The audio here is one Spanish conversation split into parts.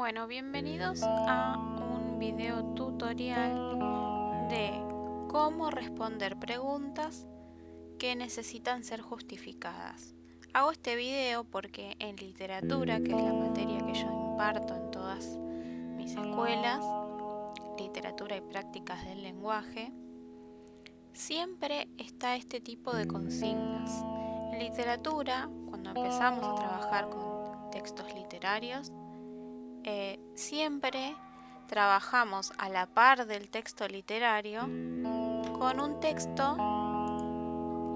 Bueno, bienvenidos a un video tutorial de cómo responder preguntas que necesitan ser justificadas. Hago este video porque en literatura, que es la materia que yo imparto en todas mis escuelas, literatura y prácticas del lenguaje, siempre está este tipo de consignas. En literatura, cuando empezamos a trabajar con textos literarios, siempre trabajamos a la par del texto literario con un texto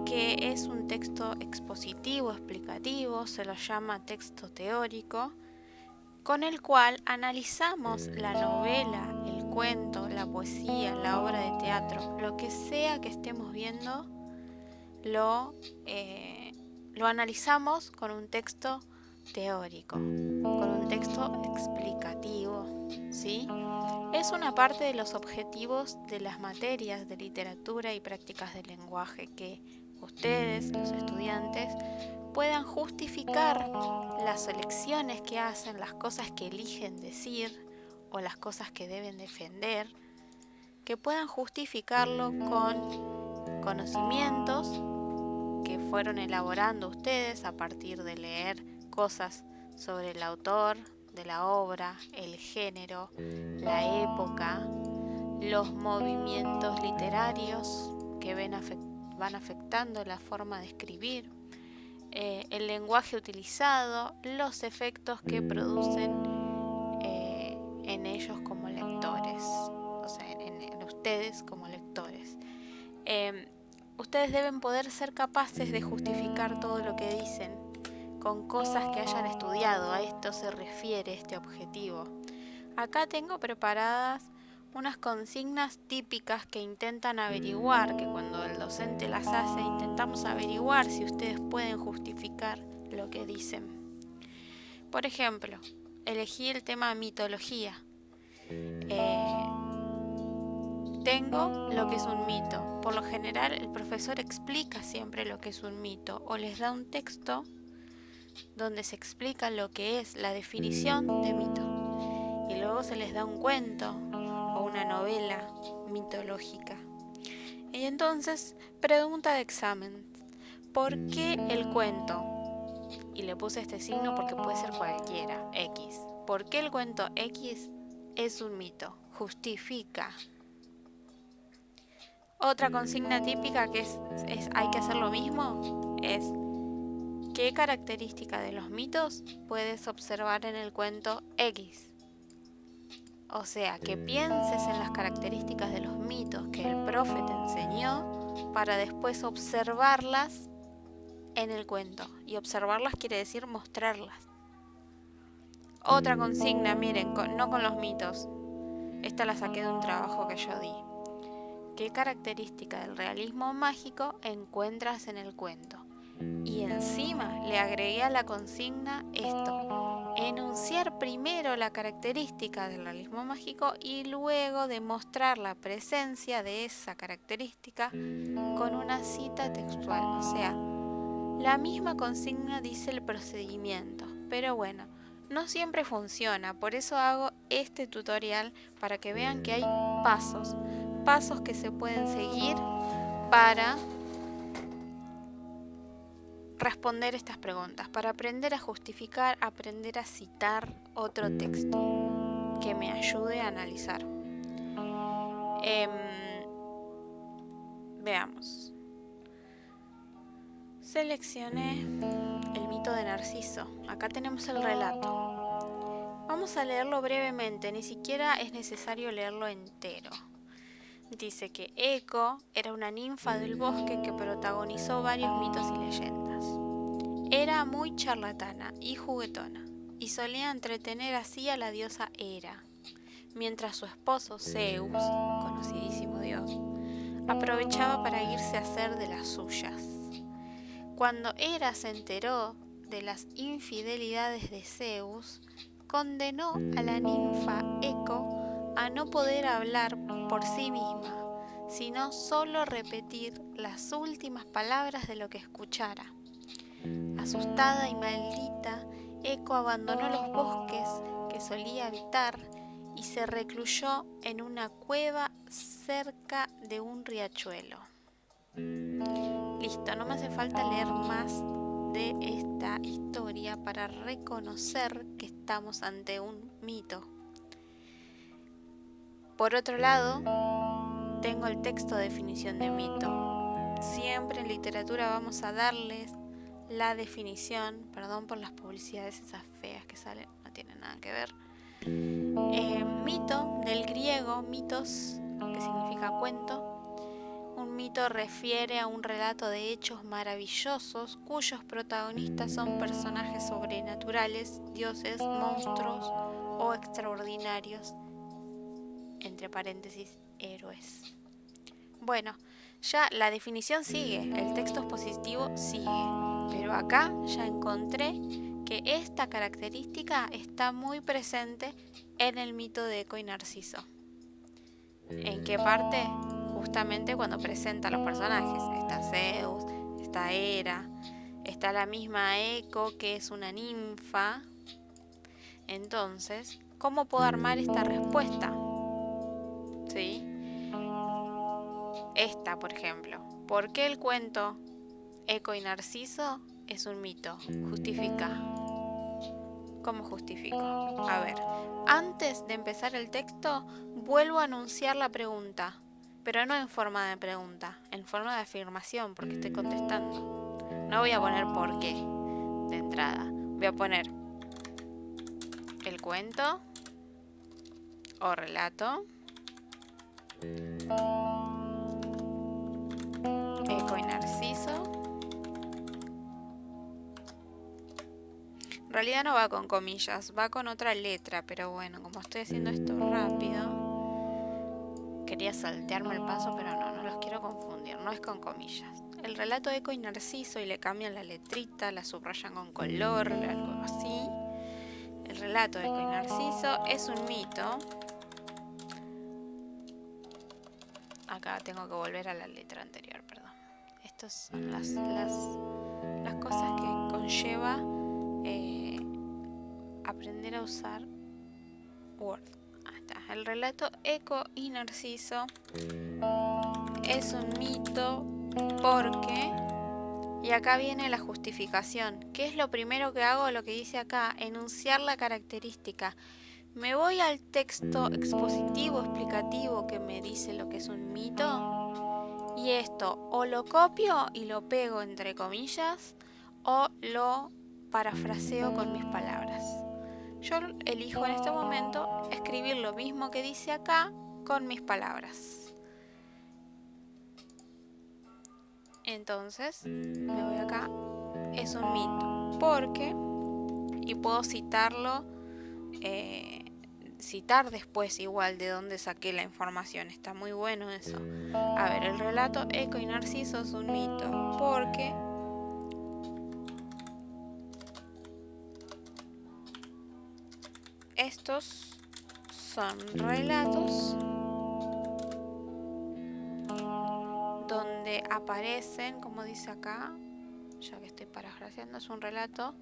que es un texto expositivo, explicativo, se lo llama texto teórico, con el cual analizamos la novela, el cuento, la poesía, la obra de teatro, lo que sea que estemos viendo, lo analizamos con un texto teórico, con un texto explicativo, ¿sí? Es una parte de los objetivos de las materias de literatura y prácticas del lenguaje, que ustedes, los estudiantes, puedan justificar las elecciones que hacen, las cosas que eligen decir o las cosas que deben defender, que puedan justificarlo con conocimientos que fueron elaborando ustedes a partir de leer cosas sobre el autor de la obra, el género, la época, los movimientos literarios que van afectando la forma de escribir, el lenguaje utilizado, los efectos que producen en ellos como lectores, o sea, en ustedes como lectores. Ustedes deben poder ser capaces de justificar todo lo que dicen con cosas que hayan estudiado. A esto se refiere este objetivo. Acá tengo preparadas unas consignas típicas que intentan averiguar, que cuando el docente las hace, intentamos averiguar si ustedes pueden justificar lo que dicen. Por ejemplo, elegí el tema mitología. Tengo lo que es un mito. Por lo general, el profesor explica siempre lo que es un mito o les da un texto donde se explica lo que es la definición de mito. Y luego se les da un cuento o una novela mitológica. Y entonces, pregunta de examen: ¿por qué el cuento? Y le puse este signo porque puede ser cualquiera, X. ¿Por qué el cuento X es un mito? Justifica. Otra consigna típica que hay que hacer lo mismo es: ¿qué característica de los mitos puedes observar en el cuento X? O sea, que pienses en las características de los mitos que el profe te enseñó para después observarlas en el cuento. Y observarlas quiere decir mostrarlas. Otra consigna, miren, no con los mitos. Esta la saqué de un trabajo que yo di. ¿Qué característica del realismo mágico encuentras en el cuento? Y encima le agregué a la consigna esto: enunciar primero la característica del realismo mágico y luego demostrar la presencia de esa característica con una cita textual. O sea, la misma consigna dice el procedimiento, pero bueno, no siempre funciona. Por eso hago este tutorial, para que vean que hay pasos que se pueden seguir para responder estas preguntas, para aprender a justificar, aprender a citar otro texto que me ayude a analizar. Veamos. Seleccioné el mito de Narciso. Acá tenemos el relato. Vamos a leerlo brevemente, ni siquiera es necesario leerlo entero. Dice que Eco era una ninfa del bosque que protagonizó varios mitos y leyendas. Era muy charlatana y juguetona, y solía entretener así a la diosa Hera, mientras su esposo Zeus, conocidísimo dios, aprovechaba para irse a hacer de las suyas. Cuando Hera se enteró de las infidelidades de Zeus, condenó a la ninfa Eco a no poder hablar por sí misma, sino solo repetir las últimas palabras de lo que escuchara. Asustada y maldita, Eco abandonó los bosques que que solía habitar y se recluyó en una cueva cerca de un riachuelo. Listo, no me hace falta leer más de esta historia para reconocer que estamos ante un mito. Por otro lado, tengo el texto de definición de mito. Siempre en literatura vamos a darles la definición, perdón por las publicidades esas feas que salen, no tienen nada que ver. Mito, del griego mitos, que significa cuento. Un mito refiere a un relato de hechos maravillosos cuyos protagonistas son personajes sobrenaturales, dioses, monstruos o extraordinarios, entre paréntesis, héroes. Bueno, ya la definición sigue, el texto expositivo sigue, pero acá ya encontré que esta característica está muy presente en el mito de Eco y Narciso. ¿En qué parte? Justamente cuando presenta a los personajes. Está Zeus, está Hera, está la misma Eco, que es una ninfa. Entonces, ¿cómo puedo armar esta respuesta? ¿Sí? Esta, por ejemplo. ¿Por qué el cuento Eco y Narciso es un mito? Justifica. ¿Cómo justifico? A ver, antes de empezar el texto, vuelvo a anunciar la pregunta, pero no en forma de pregunta, en forma de afirmación, porque estoy contestando. No voy a poner por qué de entrada. Voy a poner el cuento o relato Eco y Narciso. En realidad no va con comillas, va con otra letra, pero bueno, como estoy haciendo esto rápido, quería saltearme el paso, pero no los quiero confundir, no es con comillas. El relato Eco y Narciso, y le cambian la letrita, la subrayan con color, algo así. El relato Eco y Narciso es un mito. Acá tengo que volver a la letra anterior, perdón. Estas son las cosas que conlleva aprender a usar Word. Ahí está. El relato Eco y Narciso es un mito porque, y acá viene la justificación. ¿Qué es lo primero que hago? Lo que dice acá, enunciar la característica. Me voy al texto expositivo, explicativo, que me dice lo que es un mito, y esto o lo copio y lo pego entre comillas, o lo parafraseo con mis palabras. Yo elijo en este momento escribir lo mismo que dice acá con mis palabras. Entonces, me voy acá, es un mito, porque, y puedo citarlo, citar después igual de dónde saqué la información, está muy bueno eso. A ver, el relato Eco y Narciso es un mito, porque estos son relatos donde aparecen, como dice acá, ya que estoy parafraseando, es un relato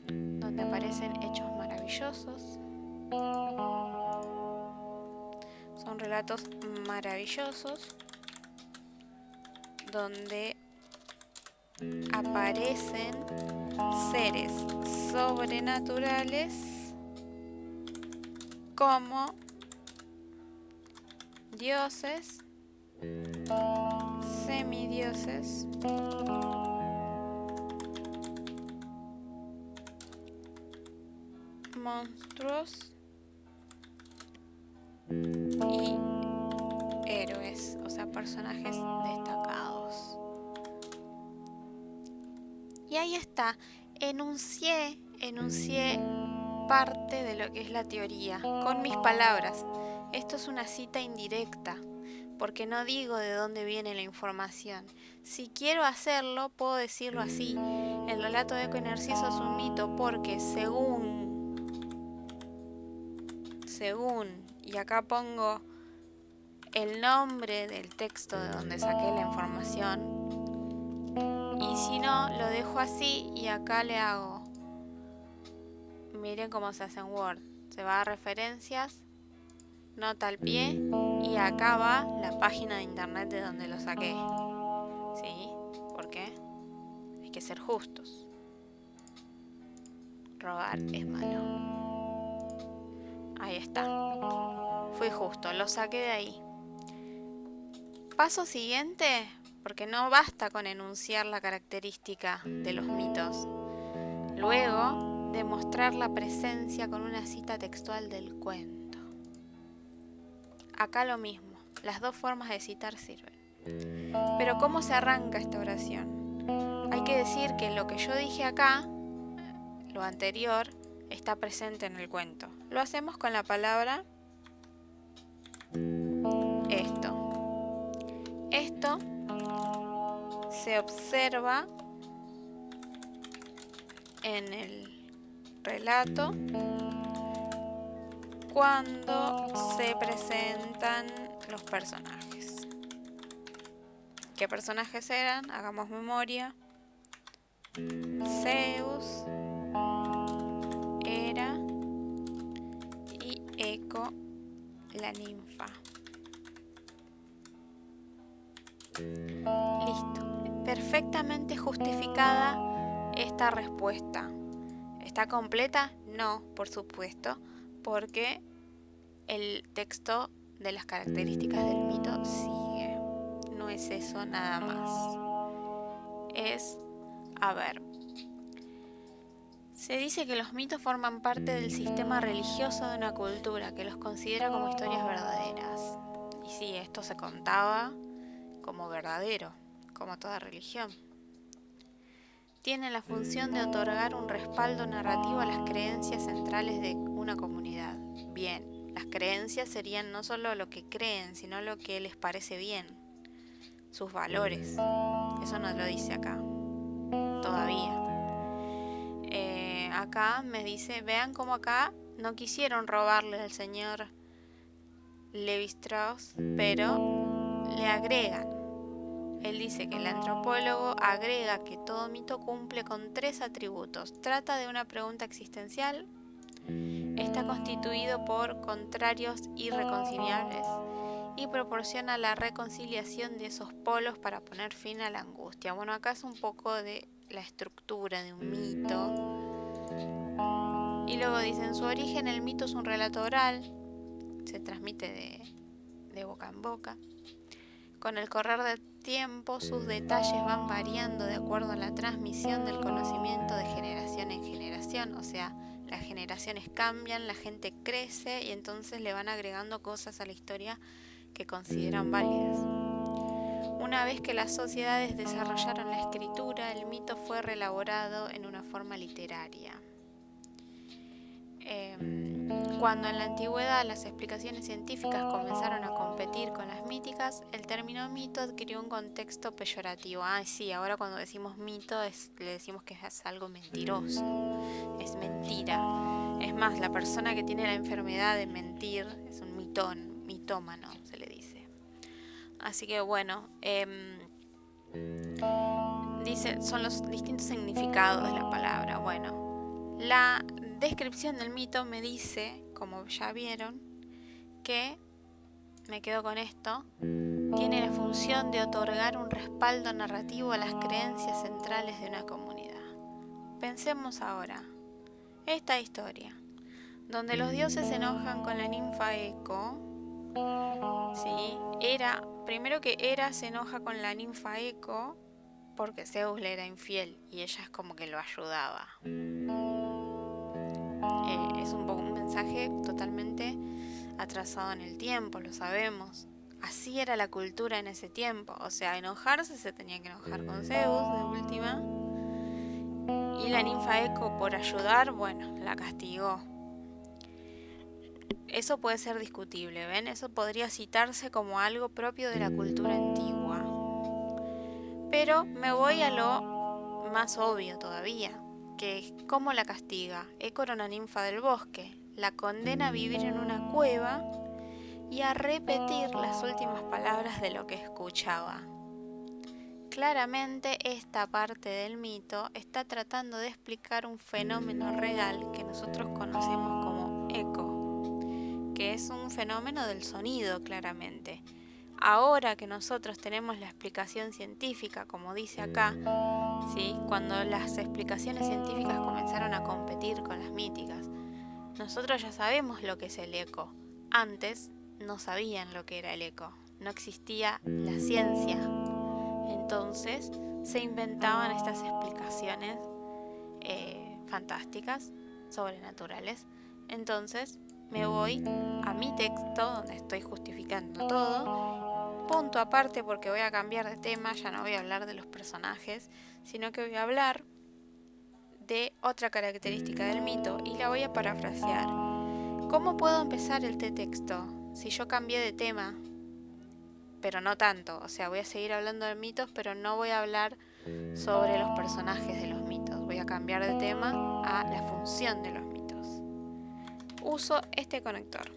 donde aparecen hechos maravillosos. Son relatos maravillosos donde aparecen seres sobrenaturales como dioses, semidioses, monstruos y héroes, o sea, personajes destacados. Y ahí está, enuncié parte de lo que es la teoría, con mis palabras. Esto es una cita indirecta, porque no digo de dónde viene la información. Si quiero hacerlo, puedo decirlo así. El relato de Eco y Narciso es un mito porque según, y acá pongo el nombre del texto de donde saqué la información, y si no, lo dejo así y acá le hago, miren cómo se hace en Word, Se va a referencias, nota al pie, y acá va la página de internet de donde lo saqué. ¿Sí? ¿Por qué? Hay que ser justos. Robar es malo. Ahí está. Fui justo, lo saqué de ahí. Paso siguiente, porque no basta con enunciar la característica de los mitos. Luego, demostrar la presencia con una cita textual del cuento. Acá lo mismo, las dos formas de citar sirven. Pero ¿cómo se arranca esta oración? Hay que decir que lo que yo dije acá, lo anterior, está presente en el cuento. Lo hacemos con la palabra esto. Esto se observa en el relato cuando se presentan los personajes. ¿Qué personajes eran? Hagamos memoria. Zeus, Hera y Eco, la ninfa. Listo. Perfectamente justificada esta respuesta. ¿Está completa? No, por supuesto, porque el texto de las características del mito sigue. No es eso nada más. Es, a ver, se dice que los mitos forman parte del sistema religioso de una cultura que los considera como historias verdaderas. Y sí, esto se contaba como verdadero, como toda religión. Tiene la función de otorgar un respaldo narrativo a las creencias centrales de una comunidad. Bien, las creencias serían no solo lo que creen, sino lo que les parece bien, sus valores. Eso no lo dice acá, todavía. Acá me dice, vean cómo acá no quisieron robarle al señor Levi Strauss, pero le agregan. Él dice que el antropólogo agrega que todo mito cumple con 3 atributos. Trata de una pregunta existencial, está constituido por contrarios irreconciliables y proporciona la reconciliación de esos polos para poner fin a la angustia. Bueno, acá es un poco de la estructura de un mito. Y luego dice, en su origen el mito es un relato oral, se transmite de boca en boca. Con el correr del tiempo, sus detalles van variando de acuerdo a la transmisión del conocimiento de generación en generación. O sea, las generaciones cambian, la gente crece y entonces le van agregando cosas a la historia que consideran válidas. Una vez que las sociedades desarrollaron la escritura, el mito fue reelaborado en una forma literaria. Cuando en la antigüedad las explicaciones científicas comenzaron a competir con las míticas, el término mito adquirió un contexto peyorativo. Sí, ahora cuando decimos mito le decimos que es algo mentiroso, es mentira. Es más, la persona que tiene la enfermedad de mentir es un mitómano, se le dice. Así que bueno, dice, son los distintos significados de la palabra. Bueno, la descripción del mito me dice, como ya vieron, que, me quedo con esto, tiene la función de otorgar un respaldo narrativo a las creencias centrales de una comunidad. Pensemos ahora, esta historia, donde los dioses se enojan con la ninfa Eco, ¿sí? Primero que Hera se enoja con la ninfa Eco porque Zeus le era infiel y ella es como que lo ayudaba. Es un mensaje totalmente atrasado en el tiempo, lo sabemos. Así era la cultura en ese tiempo. O sea, enojarse se tenía que enojar con Zeus de última. Y la ninfa Eco, por ayudar, bueno, la castigó. Eso puede ser discutible, ¿ven? Eso podría citarse como algo propio de la cultura antigua. Pero me voy a lo más obvio todavía, que es cómo la castiga. Eco era una ninfa del bosque, la condena a vivir en una cueva y a repetir las últimas palabras de lo que escuchaba. Claramente esta parte del mito está tratando de explicar un fenómeno real que nosotros conocemos como eco, que es un fenómeno del sonido claramente. Ahora que nosotros tenemos la explicación científica, como dice acá, ¿sí? Cuando las explicaciones científicas comenzaron a competir con las míticas, nosotros ya sabemos lo que es el eco. Antes no sabían lo que era el eco, no existía la ciencia. Entonces se inventaban estas explicaciones fantásticas, sobrenaturales. Entonces me voy a mi texto donde estoy justificando todo, punto aparte porque voy a cambiar de tema, ya no voy a hablar de los personajes, sino que voy a hablar de otra característica del mito y la voy a parafrasear. ¿Cómo puedo empezar el texto si yo cambié de tema? Pero no tanto, o sea, voy a seguir hablando de mitos, pero no voy a hablar sobre los personajes de los mitos. Voy a cambiar de tema a la función de los mitos. Uso este conector.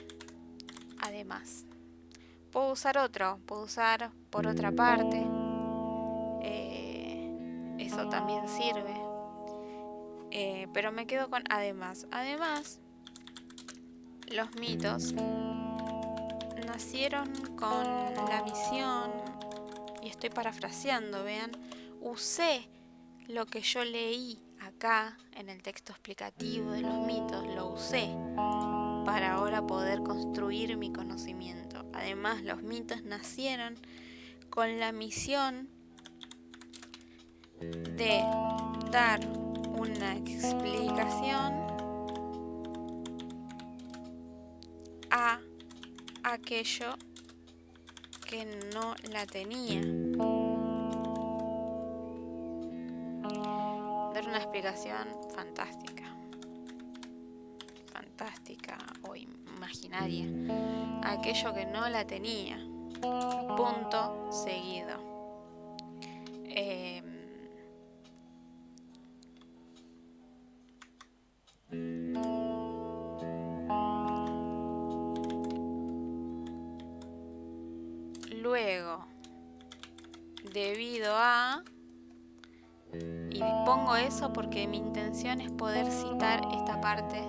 Además, puedo usar otro, puedo usar por otra parte. Eso también sirve. Pero me quedo con además. Además, los mitos nacieron con la misión, y estoy parafraseando, vean, usé lo que yo leí acá en el texto explicativo de los mitos, lo usé para ahora poder construir mi conocimiento. Además, los mitos nacieron con la misión de dar una explicación a aquello que no la tenía. Dar una explicación fantástica o imaginaria a aquello que no la tenía. Punto seguido. Luego, debido a, y pongo eso porque mi intención es poder citar esta parte,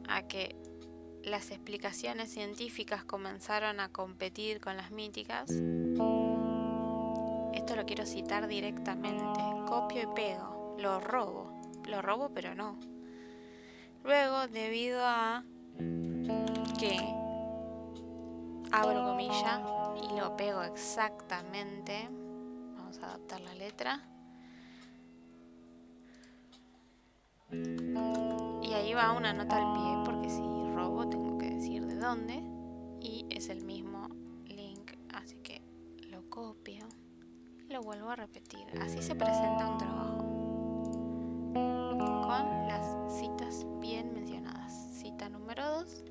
a que las explicaciones científicas comenzaron a competir con las míticas. Esto lo quiero citar directamente, copio y pego, lo robo pero no. Luego, debido a que, abro comilla y lo pego exactamente, vamos a adaptar la letra, y ahí va una nota al pie, porque si robo tengo que decir de dónde, y es el mismo link, así que lo copio y lo vuelvo a repetir. Así se presenta un trabajo con las citas bien mencionadas. Cita número 2.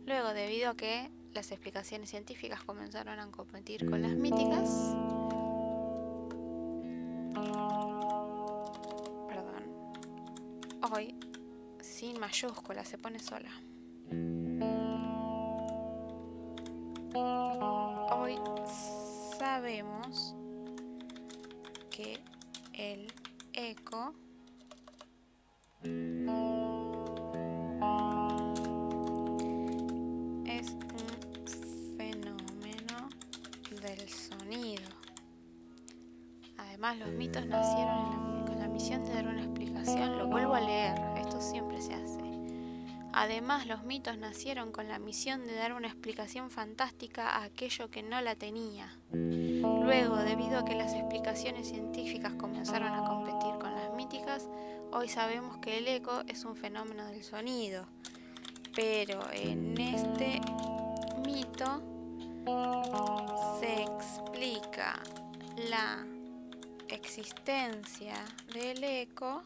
Luego, debido a que las explicaciones científicas comenzaron a competir con las míticas, hoy sin mayúscula, se pone sola. Hoy sabemos que el eco es un fenómeno del sonido. Además, los mitos nacieron con la misión de dar una explicación. Lo vuelvo a leer, esto siempre se hace. Además, los mitos nacieron con la misión de dar una explicación fantástica a aquello que no la tenía. Luego, debido a que las explicaciones científicas comenzaron a competir con las míticas, hoy sabemos que el eco es un fenómeno del sonido. Pero en este mito se explica la existencia del eco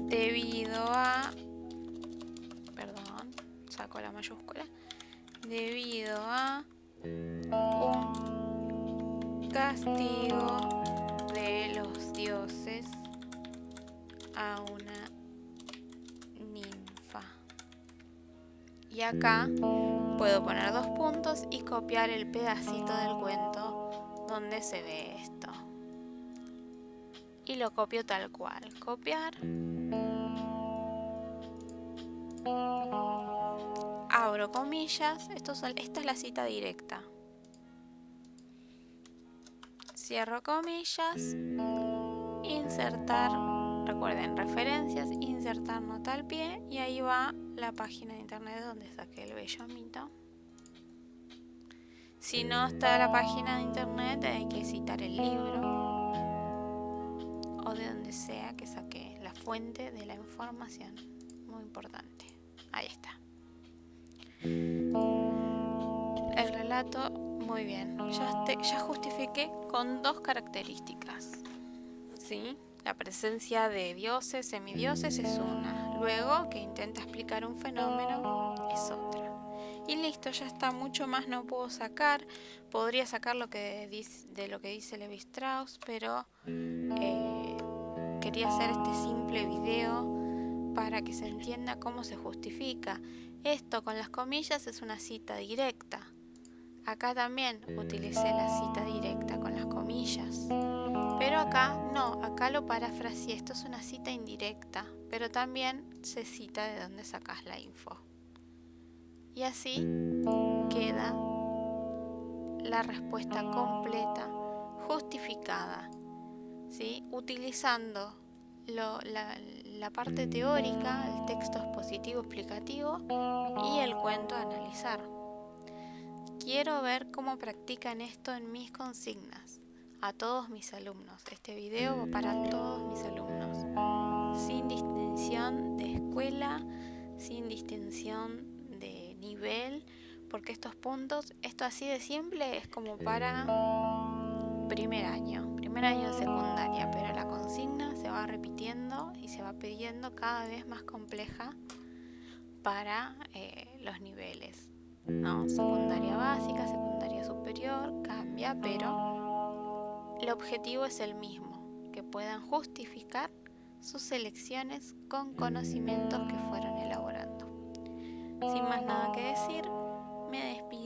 debido a, saco la mayúscula, debido a un castigo de los dioses a una ninfa. Y acá puedo poner 2 puntos y copiar el pedacito del cuento donde se ve esto. y lo copio tal cual. Copiar. Abro comillas. Esta es la cita directa. Cierro comillas. Insertar. Recuerden, referencias. Insertar nota al pie. Y ahí va la página de internet donde saqué el bello mito. Si no está la página de internet, hay que citar el libro o de donde sea que saqué la fuente de la información. Muy importante. Ahí está. El relato, muy bien. Ya justifiqué con 2 características. ¿Sí? La presencia de dioses, semidioses es una. Luego, que intenta explicar un fenómeno, es otra. Y listo, ya está, mucho más no puedo sacar. Podría sacar lo que dice Levi Strauss, pero quería hacer este simple video para que se entienda cómo se justifica. Esto con las comillas es una cita directa. Acá también utilicé la cita directa con las comillas. Pero acá no, acá lo parafraseé. Esto es una cita indirecta, pero también se cita de dónde sacas la info. Y así queda la respuesta completa, justificada, ¿sí? Utilizando la parte teórica, el texto expositivo explicativo y el cuento a analizar. Quiero ver cómo practican esto en mis consignas, a todos mis alumnos. Este video va para todos mis alumnos, sin distinción de escuela, sin distinción de nivel, porque estos puntos, esto así de simple, es como para primer año de secundaria, pero la consigna se va repitiendo y se va pidiendo cada vez más compleja para los niveles, ¿no? Secundaria básica, secundaria superior, cambia, pero el objetivo es el mismo, que puedan justificar sus elecciones con conocimientos que fueron elaborando. Sin más nada que decir, me despido.